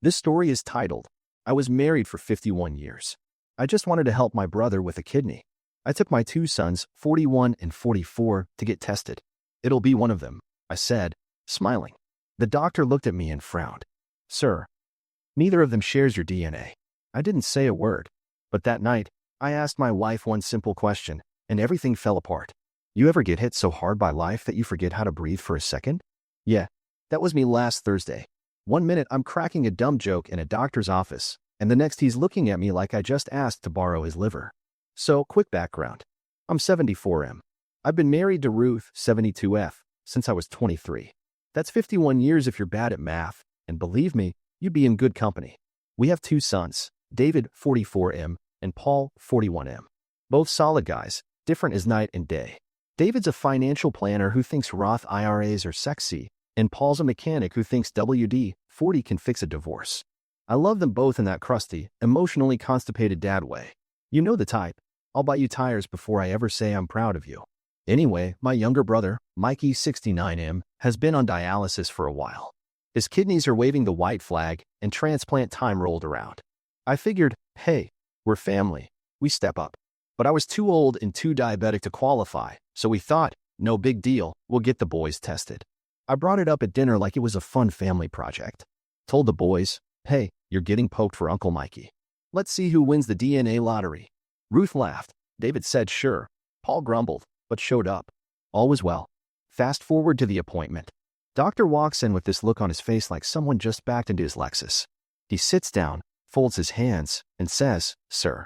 This story is titled, I Was Married for 51 Years. I just wanted to help my brother with a kidney. I took my two sons, 41 and 44, to get tested. It'll be one of them, I said, smiling. The doctor looked at me and frowned. Sir, neither of them shares your DNA. I didn't say a word. But that night, I asked my wife one simple question, and everything fell apart. You ever get hit so hard by life that you forget how to breathe for a second? Yeah, that was me last Thursday. 1 minute I'm cracking a dumb joke in a doctor's office, and the next he's looking at me like I just asked to borrow his liver. So, quick background. I'm 74M. I've been married to Ruth, 72F, since I was 23. That's 51 years if you're bad at math, and believe me, you'd be in good company. We have two sons, David, 44M, and Paul, 41M. Both solid guys, different as night and day. David's a financial planner who thinks Roth IRAs are sexy, and Paul's a mechanic who thinks WD-40 can fix a divorce. I love them both in that crusty, emotionally constipated dad way. You know the type. I'll buy you tires before I ever say I'm proud of you. Anyway, my younger brother, Mikey, 69M, has been on dialysis for a while. His kidneys are waving the white flag, and transplant time rolled around. I figured, hey, we're family. We step up. But I was too old and too diabetic to qualify, so we thought, no big deal, we'll get the boys tested. I brought it up at dinner like it was a fun family project. Told the boys, hey, you're getting poked for Uncle Mikey. Let's see who wins the DNA lottery. Ruth laughed. David said sure. Paul grumbled, but showed up. All was well. Fast forward to the appointment. Doctor walks in with this look on his face like someone just backed into his Lexus. He sits down, folds his hands, and says, Sir,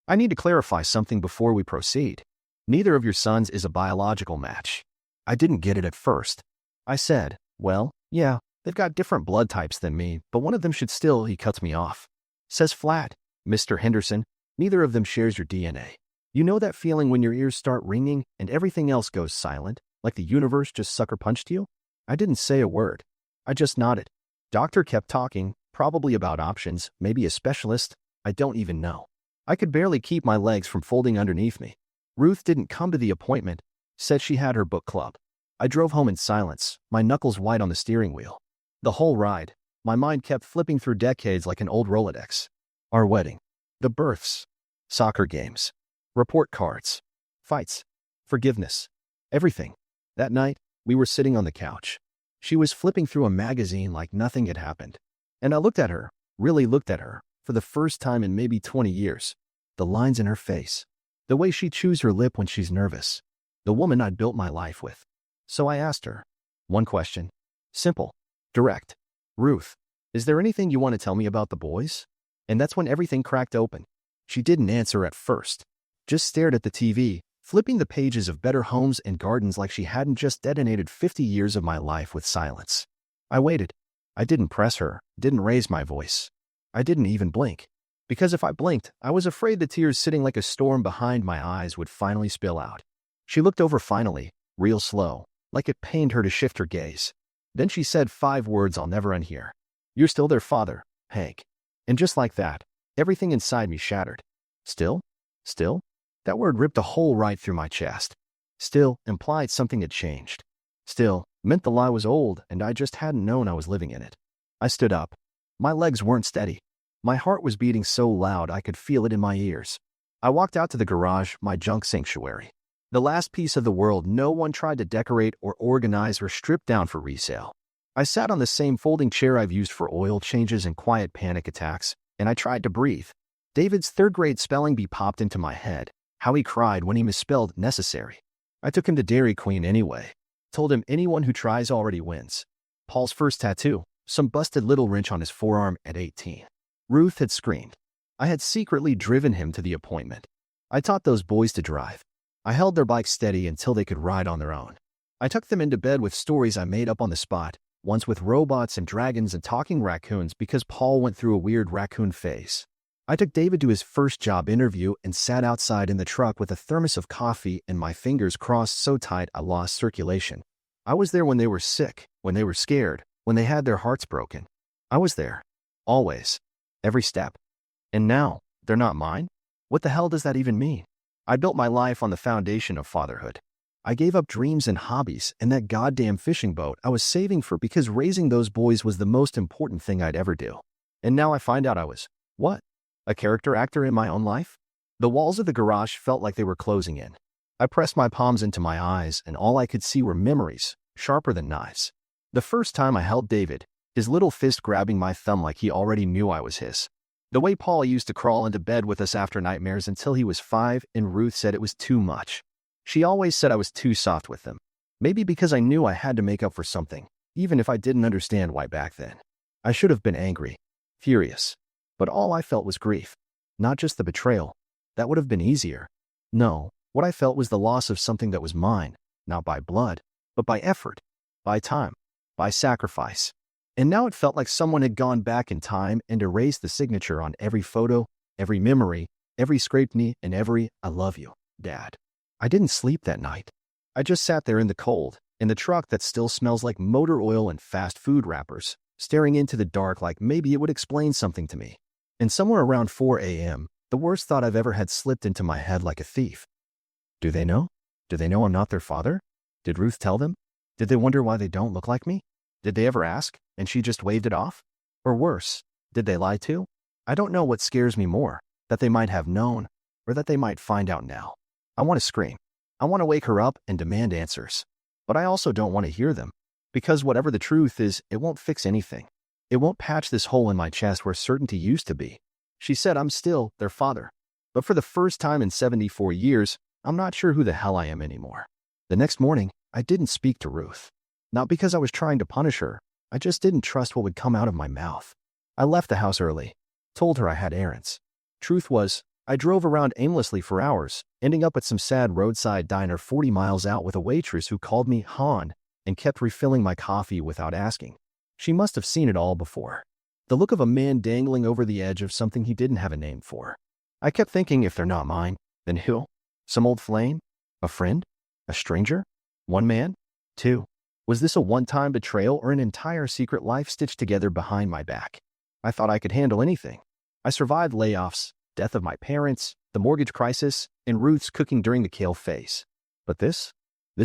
I need to clarify something before we proceed. Neither of your sons is a biological match. I didn't get it at first. I said, well, yeah, they've got different blood types than me, but one of them should still, he cuts me off. Says flat, Mr. Henderson, neither of them shares your DNA. You know that feeling when your ears start ringing and everything else goes silent, like the universe just sucker punched you? I didn't say a word. I just nodded. Doctor kept talking, probably about options, maybe a specialist, I don't even know. I could barely keep my legs from folding underneath me. Ruth didn't come to the appointment, said she had her book club. I drove home in silence, my knuckles white on the steering wheel. The whole ride, my mind kept flipping through decades like an old Rolodex. Our wedding, the births, soccer games, report cards, fights, forgiveness, everything. That night, we were sitting on the couch. She was flipping through a magazine like nothing had happened. And I looked at her, really looked at her, for the first time in maybe 20 years. The lines in her face, the way she chews her lip when she's nervous, the woman I'd built my life with. So I asked her, one question, simple, direct. Ruth, is there anything you want to tell me about the boys? And that's when everything cracked open. She didn't answer at first, just stared at the TV, flipping the pages of Better Homes and Gardens like she hadn't just detonated 50 years of my life with silence. I waited. I didn't press her, didn't raise my voice. I didn't even blink. Because if I blinked, I was afraid the tears sitting like a storm behind my eyes would finally spill out. She looked over finally, real slow, like it pained her to shift her gaze. Then she said 5 words I'll never unhear. You're still their father, Hank. And just like that, everything inside me shattered. Still? Still? That word ripped a hole right through my chest. Still implied something had changed. Still meant the lie was old and I just hadn't known I was living in it. I stood up. My legs weren't steady. My heart was beating so loud I could feel it in my ears. I walked out to the garage, my junk sanctuary. The last piece of the world no one tried to decorate or organize or strip down for resale. I sat on the same folding chair I've used for oil changes and quiet panic attacks, and I tried to breathe. David's third-grade spelling bee popped into my head, how he cried when he misspelled necessary. I took him to Dairy Queen anyway. Told him anyone who tries already wins. Paul's first tattoo, some busted little wrench on his forearm at 18. Ruth had screamed. I had secretly driven him to the appointment. I taught those boys to drive. I held their bikes steady until they could ride on their own. I tucked them into bed with stories I made up on the spot, once with robots and dragons and talking raccoons because Paul went through a weird raccoon phase. I took David to his first job interview and sat outside in the truck with a thermos of coffee and my fingers crossed so tight I lost circulation. I was there when they were sick, when they were scared, when they had their hearts broken. I was there. Always. Every step. And now, they're not mine? What the hell does that even mean? I built my life on the foundation of fatherhood. I gave up dreams and hobbies and that goddamn fishing boat I was saving for because raising those boys was the most important thing I'd ever do. And now I find out I was, what? A character actor in my own life? The walls of the garage felt like they were closing in. I pressed my palms into my eyes, and all I could see were memories, sharper than knives. The first time I held David, his little fist grabbing my thumb like he already knew I was his. The way Paul used to crawl into bed with us after nightmares until he was 5, and Ruth said it was too much. She always said I was too soft with them. Maybe because I knew I had to make up for something, even if I didn't understand why back then. I should have been angry, furious. But all I felt was grief. Not just the betrayal. That would have been easier. No, what I felt was the loss of something that was mine, not by blood, but by effort, by time, by sacrifice. And now it felt like someone had gone back in time and erased the signature on every photo, every memory, every scraped knee, and every "I love you, Dad." I didn't sleep that night. I just sat there in the cold, in the truck that still smells like motor oil and fast food wrappers, staring into the dark like maybe it would explain something to me. And somewhere around 4 a.m., the worst thought I've ever had slipped into my head like a thief. Do they know? Do they know I'm not their father? Did Ruth tell them? Did they wonder why they don't look like me? Did they ever ask, and she just waved it off? Or worse, did they lie too? I don't know what scares me more, that they might have known, or that they might find out now. I want to scream. I want to wake her up and demand answers. But I also don't want to hear them, because whatever the truth is, it won't fix anything. It won't patch this hole in my chest where certainty used to be. She said I'm still their father. But for the first time in 74 years, I'm not sure who the hell I am anymore. The next morning, I didn't speak to Ruth. Not because I was trying to punish her, I just didn't trust what would come out of my mouth. I left the house early, told her I had errands. Truth was, I drove around aimlessly for hours, ending up at some sad roadside diner 40 miles out with a waitress who called me Han and kept refilling my coffee without asking. She must have seen it all before. The look of a man dangling over the edge of something he didn't have a name for. I kept thinking, if they're not mine, then who? Some old flame? A friend? A stranger? One man? Two? Was this a one-time betrayal or an entire secret life stitched together behind my back? I thought I could handle anything. I survived layoffs, death of my parents, the mortgage crisis, and Ruth's cooking during the kale phase. But this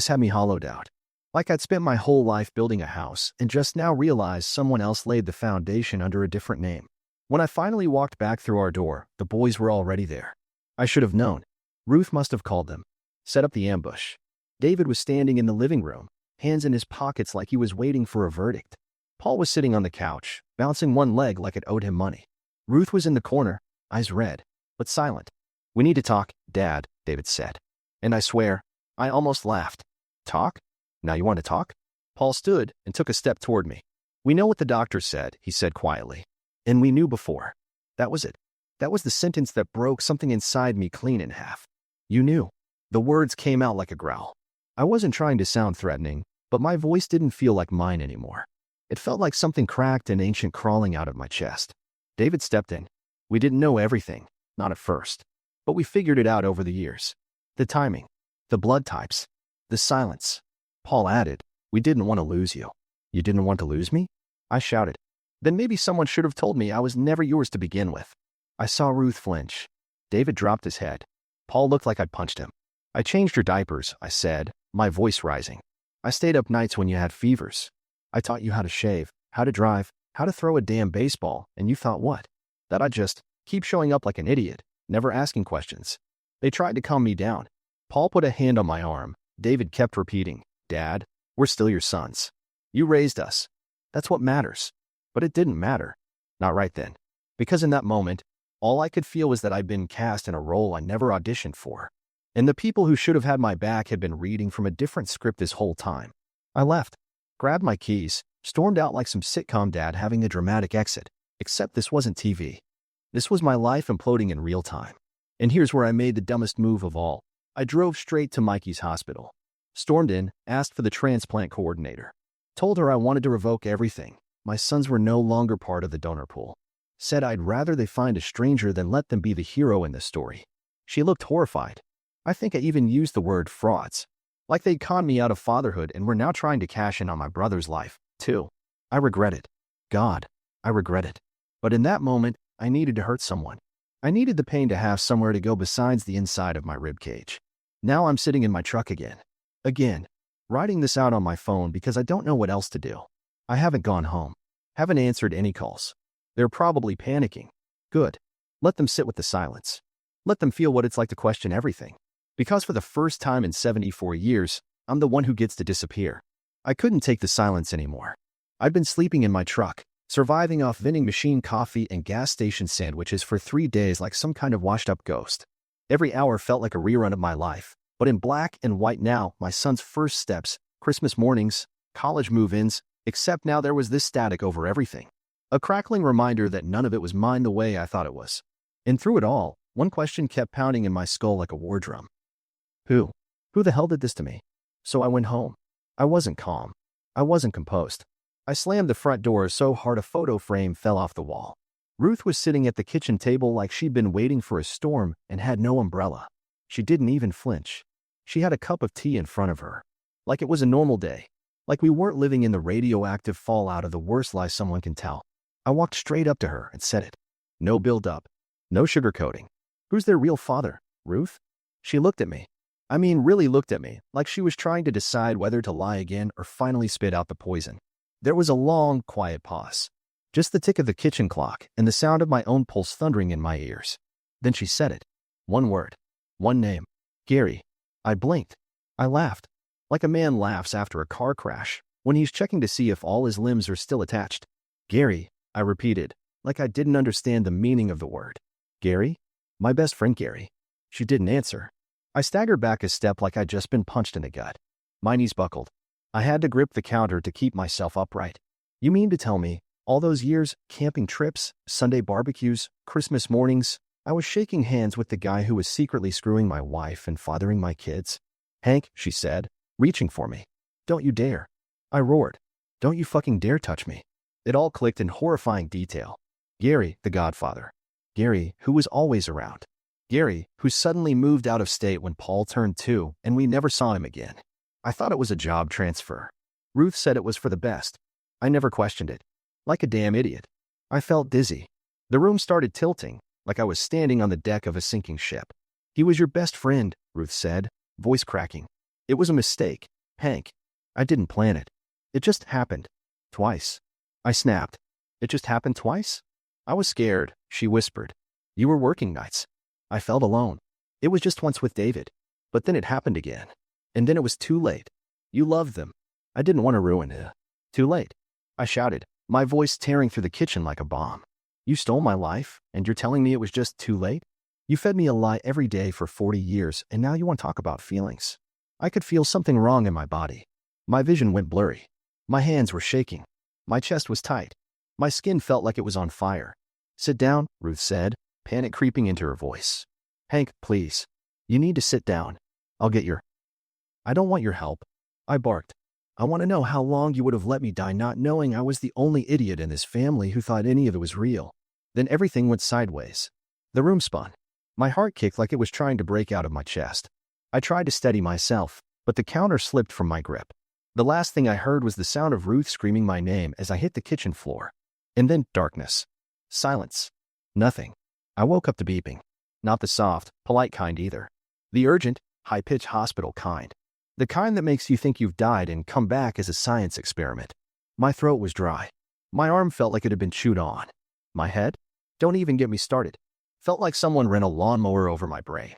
had me hollowed out. Like I'd spent my whole life building a house and just now realized someone else laid the foundation under a different name. When I finally walked back through our door, the boys were already there. I should have known. Ruth must have called them, set up the ambush. David was standing in the living room, hands in his pockets like he was waiting for a verdict. Paul was sitting on the couch, bouncing one leg like it owed him money. Ruth was in the corner, eyes red, but silent. "We need to talk, Dad," David said. And I swear, I almost laughed. Talk? Now you want to talk? Paul stood and took a step toward me. "We know what the doctor said," he said quietly. "And we knew before. That was it. That was the sentence that broke something inside me clean in half. You knew." The words came out like a growl. I wasn't trying to sound threatening, but my voice didn't feel like mine anymore. It felt like something cracked and ancient crawling out of my chest. David stepped in. "We didn't know everything, not at first. But we figured it out over the years. The timing, the blood types, the silence." Paul added, "We didn't want to lose you." "You didn't want to lose me?" I shouted. "Then maybe someone should have told me I was never yours to begin with." I saw Ruth flinch. David dropped his head. Paul looked like I'd punched him. "I changed your diapers," I said, my voice rising. "I stayed up nights when you had fevers. I taught you how to shave, how to drive, how to throw a damn baseball, and you thought what? That I'd just keep showing up like an idiot, never asking questions." They tried to calm me down. Paul put a hand on my arm. David kept repeating, "Dad, we're still your sons. You raised us. That's what matters." But it didn't matter. Not right then. Because in that moment, all I could feel was that I'd been cast in a role I never auditioned for. And the people who should have had my back had been reading from a different script this whole time. I left, grabbed my keys, stormed out like some sitcom dad having a dramatic exit. Except this wasn't TV. This was my life imploding in real time. And here's where I made the dumbest move of all. I drove straight to Mikey's hospital. Stormed in, asked for the transplant coordinator. Told her I wanted to revoke everything. My sons were no longer part of the donor pool. Said I'd rather they find a stranger than let them be the hero in the story. She looked horrified. I think I even used the word frauds. Like they'd conned me out of fatherhood and were now trying to cash in on my brother's life, too. I regret it. God, I regret it. But in that moment, I needed to hurt someone. I needed the pain to have somewhere to go besides the inside of my ribcage. Now I'm sitting in my truck again. Again. Writing this out on my phone because I don't know what else to do. I haven't gone home. Haven't answered any calls. They're probably panicking. Good. Let them sit with the silence. Let them feel what it's like to question everything. Because for the first time in 74 years, I'm the one who gets to disappear. I couldn't take the silence anymore. I'd been sleeping in my truck, surviving off vending machine coffee and gas station sandwiches for 3 days like some kind of washed-up ghost. Every hour felt like a rerun of my life, but in black and white now, my son's first steps, Christmas mornings, college move-ins, except now there was this static over everything. A crackling reminder that none of it was mine the way I thought it was. And through it all, one question kept pounding in my skull like a war drum. Who? Who the hell did this to me? So I went home. I wasn't calm. I wasn't composed. I slammed the front door so hard a photo frame fell off the wall. Ruth was sitting at the kitchen table like she'd been waiting for a storm and had no umbrella. She didn't even flinch. She had a cup of tea in front of her. Like it was a normal day. Like we weren't living in the radioactive fallout of the worst lie someone can tell. I walked straight up to her and said it. No build-up. No sugarcoating. Who's their real father, Ruth? She looked at me. I mean, really looked at me, like she was trying to decide whether to lie again or finally spit out the poison. There was a long, quiet pause. Just the tick of the kitchen clock and the sound of my own pulse thundering in my ears. Then she said it. One word. One name. Gary. I blinked. I laughed. Like a man laughs after a car crash, when he's checking to see if all his limbs are still attached. Gary, I repeated, like I didn't understand the meaning of the word. Gary? My best friend Gary. She didn't answer. I staggered back a step like I'd just been punched in the gut. My knees buckled. I had to grip the counter to keep myself upright. You mean to tell me, all those years, camping trips, Sunday barbecues, Christmas mornings, I was shaking hands with the guy who was secretly screwing my wife and fathering my kids? Hank, she said, reaching for me. Don't you dare. I roared. Don't you fucking dare touch me. It all clicked in horrifying detail. Gary, the godfather. Gary, who was always around. Gary, who suddenly moved out of state when Paul turned 2 and we never saw him again. I thought it was a job transfer. Ruth said it was for the best. I never questioned it. Like a damn idiot. I felt dizzy. The room started tilting, like I was standing on the deck of a sinking ship. He was your best friend, Ruth said, voice cracking. It was a mistake, Hank. I didn't plan it. It just happened. Twice. I snapped. It just happened twice? I was scared, she whispered. You were working nights. I felt alone. It was just once with David. But then it happened again. And then it was too late. You loved them. I didn't want to ruin it. Too late. I shouted, my voice tearing through the kitchen like a bomb. You stole my life, and you're telling me it was just too late? You fed me a lie every day for 40 years, and now you want to talk about feelings. I could feel something wrong in my body. My vision went blurry. My hands were shaking. My chest was tight. My skin felt like it was on fire. Sit down, Ruth said, panic creeping into her voice. Hank, please. You need to sit down. I'll get your... I don't want your help. I barked. I want to know how long you would have let me die not knowing I was the only idiot in this family who thought any of it was real. Then everything went sideways. The room spun. My heart kicked like it was trying to break out of my chest. I tried to steady myself, but the counter slipped from my grip. The last thing I heard was the sound of Ruth screaming my name as I hit the kitchen floor. And then darkness. Silence. Nothing. I woke up to beeping. Not the soft, polite kind either. The urgent, high-pitched hospital kind. The kind that makes you think you've died and come back as a science experiment. My throat was dry. My arm felt like it had been chewed on. My head? Don't even get me started. Felt like someone ran a lawnmower over my brain.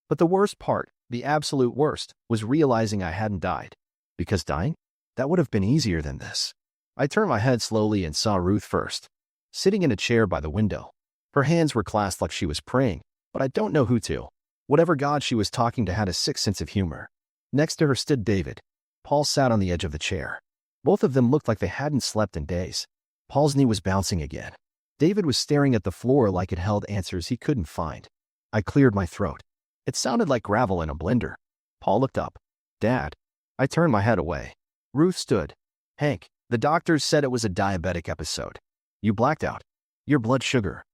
But the worst part, the absolute worst, was realizing I hadn't died. Because dying? That would have been easier than this. I turned my head slowly and saw Ruth first. Sitting in a chair by the window. Her hands were clasped like she was praying, but I don't know who to. Whatever god she was talking to had a sick sense of humor. Next to her stood David. Paul sat on the edge of the chair. Both of them looked like they hadn't slept in days. Paul's knee was bouncing again. David was staring at the floor like it held answers he couldn't find. I cleared my throat. It sounded like gravel in a blender. Paul looked up. Dad. I turned my head away. Ruth stood. Hank, the doctors said it was a diabetic episode. You blacked out. Your blood sugar.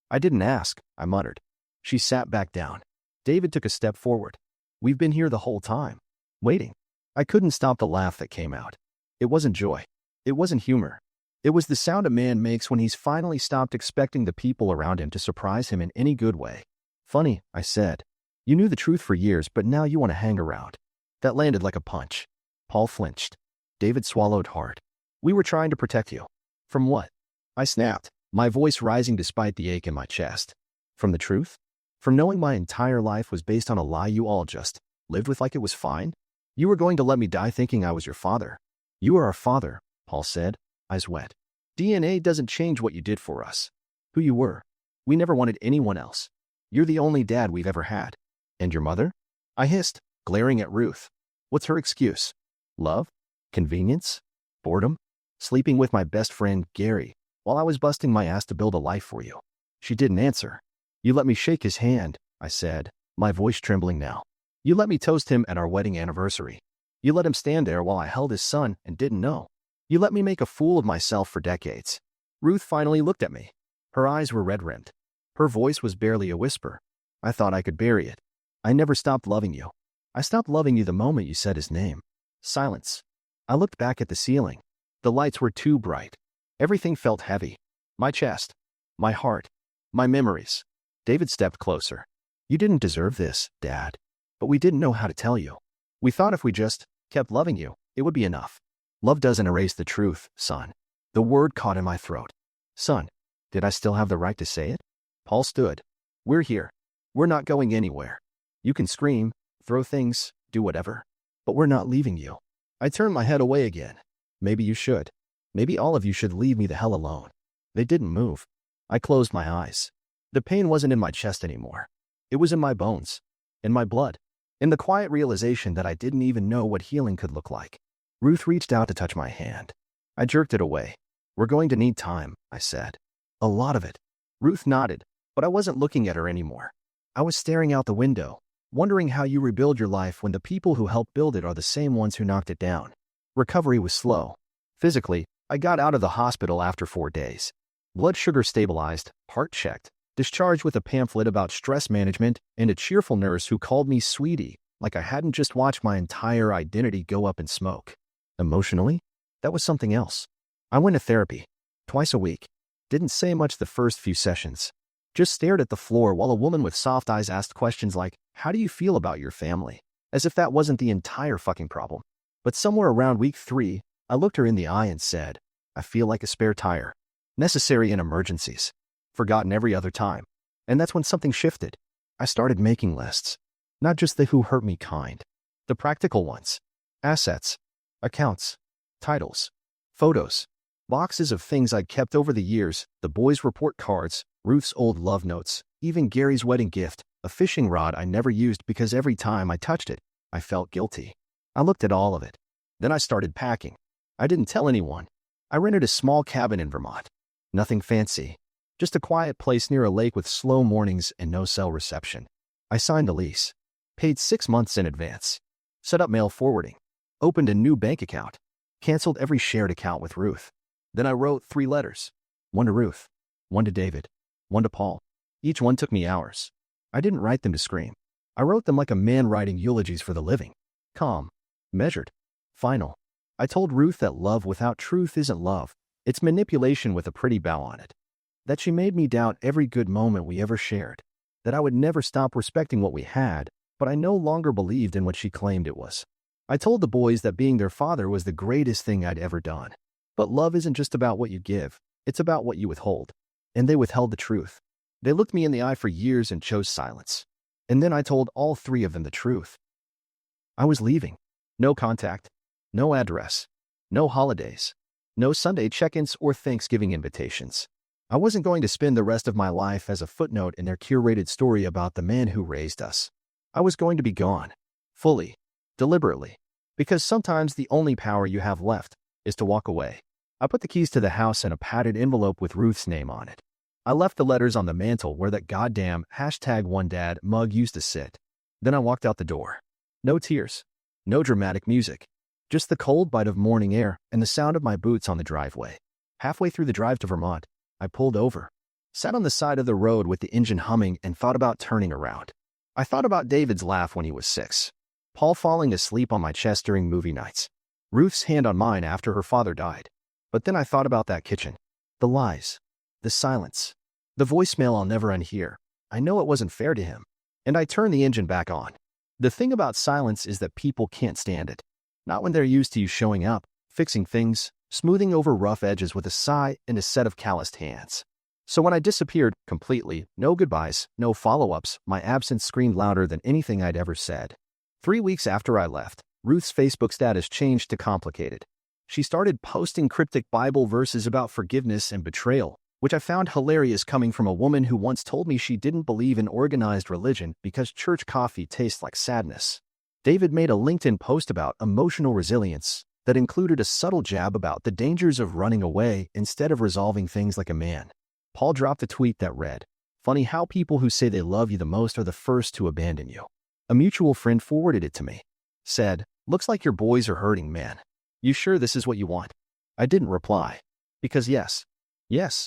I didn't ask, I muttered. She sat back down. David took a step forward. We've been here the whole time. Waiting. I couldn't stop the laugh that came out. It wasn't joy. It wasn't humor. It was the sound a man makes when he's finally stopped expecting the people around him to surprise him in any good way. Funny, I said. You knew the truth for years, but now you want to hang around. That landed like a punch. Paul flinched. David swallowed hard. We were trying to protect you. From what? I snapped. my voice rising despite the ache in my chest. From the truth? From knowing my entire life was based on a lie you all just lived with like it was fine? You were going to let me die thinking I was your father. You are our father, Paul said, eyes wet. DNA doesn't change what you did for us. Who you were. We never wanted anyone else. You're the only dad we've ever had. And your mother? I hissed, glaring at Ruth. What's her excuse? Love? Convenience? Boredom? Sleeping with my best friend, Gary, while I was busting my ass to build a life for you. She didn't answer. You let me shake his hand, I said, my voice trembling now. You let me toast him at our wedding anniversary. You let him stand there while I held his son and didn't know. You let me make a fool of myself for decades. Ruth finally looked at me. Her eyes were red-rimmed. Her voice was barely a whisper. I thought I could bury it. I never stopped loving you. I stopped loving you the moment you said his name. Silence. I looked back at the ceiling. The lights were too bright. Everything felt heavy. My chest. My heart. My memories. David stepped closer. You didn't deserve this, Dad. But we didn't know how to tell you. We thought if we just kept loving you, it would be enough. Love doesn't erase the truth, son. The word caught in my throat. Son, did I still have the right to say it? Paul stood. We're here. We're not going anywhere. You can scream, throw things, do whatever. But we're not leaving you. I turned my head away again. Maybe you should. Maybe all of you should leave me the hell alone. They didn't move. I closed my eyes. The pain wasn't in my chest anymore. It was in my bones, in my blood, in the quiet realization that I didn't even know what healing could look like. Ruth reached out to touch my hand. I jerked it away. We're going to need time, I said. A lot of it. Ruth nodded, but I wasn't looking at her anymore. I was staring out the window, wondering how you rebuild your life when the people who helped build it are the same ones who knocked it down. Recovery was slow. Physically, I got out of the hospital after 4 days. Blood sugar stabilized, heart checked, discharged with a pamphlet about stress management and a cheerful nurse who called me sweetie, like I hadn't just watched my entire identity go up in smoke. Emotionally, that was something else. I went to therapy, twice a week. Didn't say much the first few sessions. Just stared at the floor while a woman with soft eyes asked questions like, how do you feel about your family? As if that wasn't the entire fucking problem. But somewhere around week 3, I looked her in the eye and said, I feel like a spare tire. Necessary in emergencies. Forgotten every other time. And that's when something shifted. I started making lists. Not just the who hurt me kind. The practical ones. Assets. Accounts. Titles. Photos. Boxes of things I'd kept over the years, the boys' report cards, Ruth's old love notes, even Gary's wedding gift, a fishing rod I never used because every time I touched it, I felt guilty. I looked at all of it. Then I started packing. I didn't tell anyone. I rented a small cabin in Vermont. Nothing fancy. Just a quiet place near a lake with slow mornings and no cell reception. I signed a lease. Paid 6 months in advance. Set up mail forwarding. Opened a new bank account. Canceled every shared account with Ruth. Then I wrote 3 letters. One to Ruth. One to David. One to Paul. Each one took me hours. I didn't write them to scream. I wrote them like a man writing eulogies for the living. Calm. Measured. Final. I told Ruth that love without truth isn't love. It's manipulation with a pretty bow on it. That she made me doubt every good moment we ever shared. That I would never stop respecting what we had, but I no longer believed in what she claimed it was. I told the boys that being their father was the greatest thing I'd ever done. But love isn't just about what you give, it's about what you withhold. And they withheld the truth. They looked me in the eye for years and chose silence. And then I told all 3 of them the truth. I was leaving. No contact. No address. No holidays. No Sunday check-ins or Thanksgiving invitations. I wasn't going to spend the rest of my life as a footnote in their curated story about the man who raised us. I was going to be gone. Fully. Deliberately. Because sometimes the only power you have left is to walk away. I put the keys to the house in a padded envelope with Ruth's name on it. I left the letters on the mantle where that goddamn #OneDad mug used to sit. Then I walked out the door. No tears. No dramatic music. Just the cold bite of morning air and the sound of my boots on the driveway. Halfway through the drive to Vermont, I pulled over. Sat on the side of the road with the engine humming and thought about turning around. I thought about David's laugh when he was 6. Paul falling asleep on my chest during movie nights. Ruth's hand on mine after her father died. But then I thought about that kitchen. The lies. The silence. The voicemail I'll never unhear. I know it wasn't fair to him. And I turned the engine back on. The thing about silence is that people can't stand it. Not when they're used to you showing up, fixing things, smoothing over rough edges with a sigh and a set of calloused hands. So when I disappeared completely, no goodbyes, no follow-ups, my absence screamed louder than anything I'd ever said. 3 weeks after I left, Ruth's Facebook status changed to complicated. She started posting cryptic Bible verses about forgiveness and betrayal, which I found hilarious coming from a woman who once told me she didn't believe in organized religion because church coffee tastes like sadness. David made a LinkedIn post about emotional resilience that included a subtle jab about the dangers of running away instead of resolving things like a man. Paul dropped a tweet that read, "Funny how people who say they love you the most are the first to abandon you." A mutual friend forwarded it to me. Said, "Looks like your boys are hurting, man. You sure this is what you want?" I didn't reply. Because yes,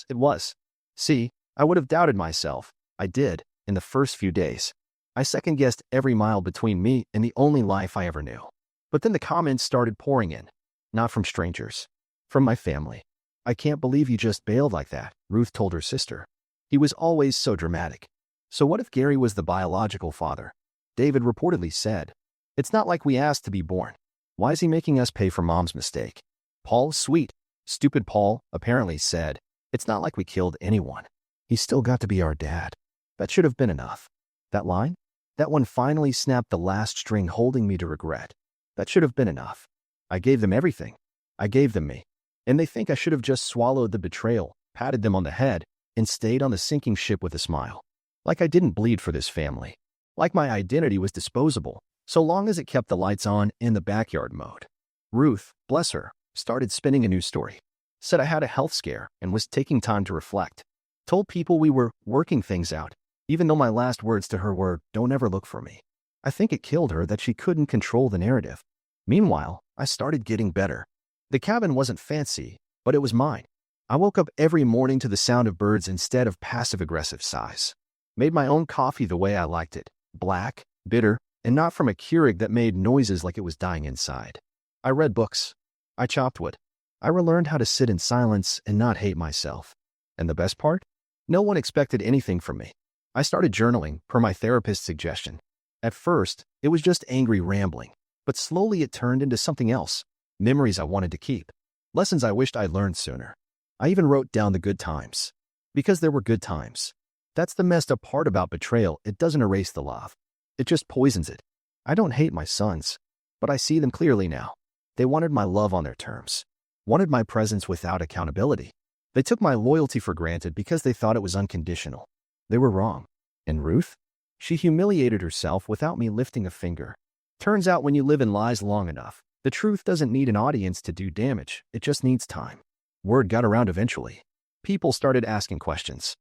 it was. See, I would have doubted myself. I did, in the first few days. I second-guessed every mile between me and the only life I ever knew. But then the comments started pouring in. Not from strangers. From my family. "I can't believe you just bailed like that," Ruth told her sister. "He was always so dramatic." So what if Gary was the biological father? David reportedly said, "It's not like we asked to be born. Why is he making us pay for mom's mistake?" Paul, sweet, stupid Paul, apparently said, "It's not like we killed anyone. He's still got to be our dad." That should have been enough. That line? That one finally snapped the last string holding me to regret. That should have been enough. I gave them everything. I gave them me. And they think I should have just swallowed the betrayal, patted them on the head, and stayed on the sinking ship with a smile. Like I didn't bleed for this family. Like my identity was disposable, so long as it kept the lights on in the backyard mode. Ruth, bless her, started spinning a new story. Said I had a health scare and was taking time to reflect. Told people we were working things out, even though my last words to her were, "Don't ever look for me." I think it killed her that she couldn't control the narrative. Meanwhile, I started getting better. The cabin wasn't fancy, but it was mine. I woke up every morning to the sound of birds instead of passive-aggressive sighs. Made my own coffee the way I liked it, black, bitter, and not from a Keurig that made noises like it was dying inside. I read books. I chopped wood. I relearned how to sit in silence and not hate myself. And the best part? No one expected anything from me. I started journaling, per my therapist's suggestion. At first, it was just angry rambling, but slowly it turned into something else. Memories I wanted to keep. Lessons I wished I'd learned sooner. I even wrote down the good times. Because there were good times. That's the messed up part about betrayal. It doesn't erase the love. It just poisons it. I don't hate my sons, but I see them clearly now. They wanted my love on their terms. Wanted my presence without accountability. They took my loyalty for granted because they thought it was unconditional. They were wrong. And Ruth? She humiliated herself without me lifting a finger. Turns out when you live in lies long enough, the truth doesn't need an audience to do damage. It just needs time. Word got around eventually. People started asking questions.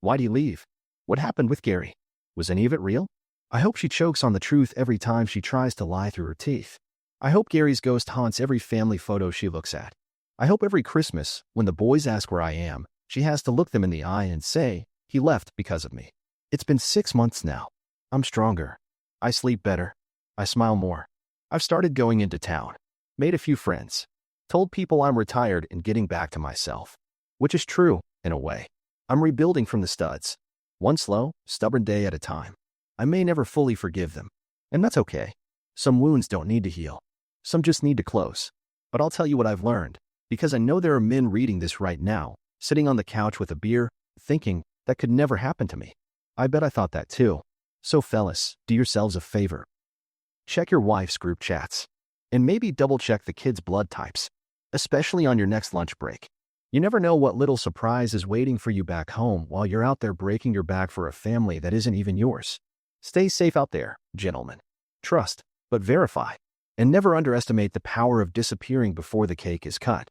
Why'd he leave? What happened with Gary? Was any of it real? I hope she chokes on the truth every time she tries to lie through her teeth. I hope Gary's ghost haunts every family photo she looks at. I hope every Christmas, when the boys ask where I am, she has to look them in the eye and say, "He left because of me." It's been 6 months now. I'm stronger. I sleep better. I smile more. I've started going into town. Made a few friends. Told people I'm retired and getting back to myself. Which is true, in a way. I'm rebuilding from the studs. One slow, stubborn day at a time. I may never fully forgive them. And that's okay. Some wounds don't need to heal. Some just need to close. But I'll tell you what I've learned. Because I know there are men reading this right now, sitting on the couch with a beer, thinking, that could never happen to me. I bet I thought that too. So fellas, do yourselves a favor. Check your wife's group chats. And maybe double-check the kids' blood types. Especially on your next lunch break. You never know what little surprise is waiting for you back home while you're out there breaking your back for a family that isn't even yours. Stay safe out there, gentlemen. Trust, but verify. And never underestimate the power of disappearing before the cake is cut.